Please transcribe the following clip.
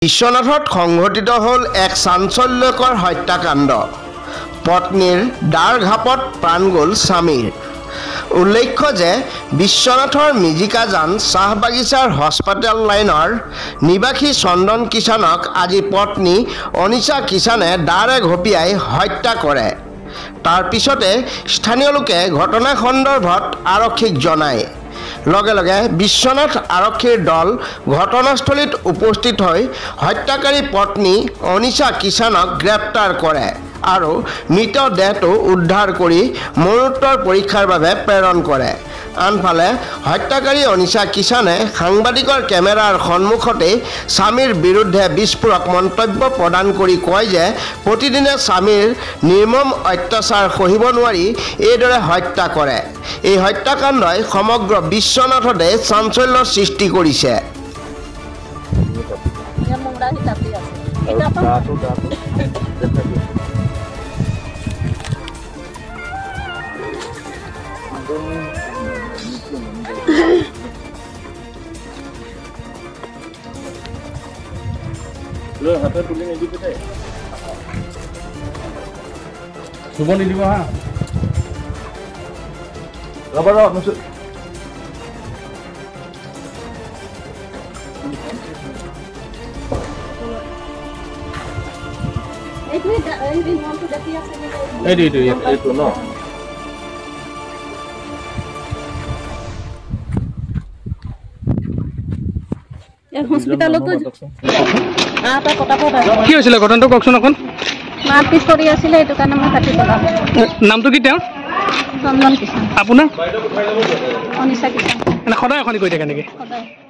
বিশ্বনাথত সংঘটিত হল এক চাঞ্চল্যকৰ হত্যাকাণ্ড। পত্নীৰ দাৰ ঘাপত প্ৰাণ গ'ল স্বামীৰ। উল্লেখ্য যে বিশ্বনাথৰ মিজিকাজান চাহ বাগিচাৰ হস্পিটেল লাইনৰ নিবাসী চন্দন কিষাণক আজি পত্নী অনিশা কিষাণে দাৰে ঘপিয়াই হত্যা কৰে। তাৰ পিছতে স্থানীয় লোকে ঘটনা সন্দৰ্ভত আৰক্ষীক জনায়। লগে লগে বিশ্বনাথ আৰক্ষীৰ দল ঘটনাস্থলীত উপস্থিত হৈ হত্যাকাৰী পত্নী অনিশা কিষাণক গ্ৰেপ্তাৰ কৰে আৰু মৃতদেহটো উদ্ধাৰ কৰি মৰণোত্তৰ পৰীক্ষাৰ বাবে প্ৰেৰণ কৰে। আনফালে হত্যাকাৰী অনিশা কিষাণে সাংবাদিকৰ কেমেৰাৰ সন্মুখতে স্বামীৰ বিৰুদ্ধে বিস্ফোৰক মন্তব্য প্ৰদান কৰি কয় যে প্ৰতিদিনে স্বামীৰ নিৰ্মম অত্যাচাৰ সহিব নোৱাৰি এইদৰে হত্যা কৰে। এই হত্যাকাণ্ডই সমগ্ৰ বিশ্বনাথতে চাঞ্চল্যৰ সৃষ্টি কৰিছে। হাতে তুলি নিদিবি দেই, চুব নিদিব হা। ৰ'ব এইটো ন হস্পিটালতো কি হৈছিলে ঘটনাটো কওকচোন অকণ। মাৰপিট কৰি আছিলে, এইটো কাৰণে মই কাটি পেলাম। নামটো কি তেওঁৰ? চন্দন কিষাণ। আপোনাৰ? অনিশা কিষাণ। সদায় এখন কৰি থাকে নেকি? সদায়।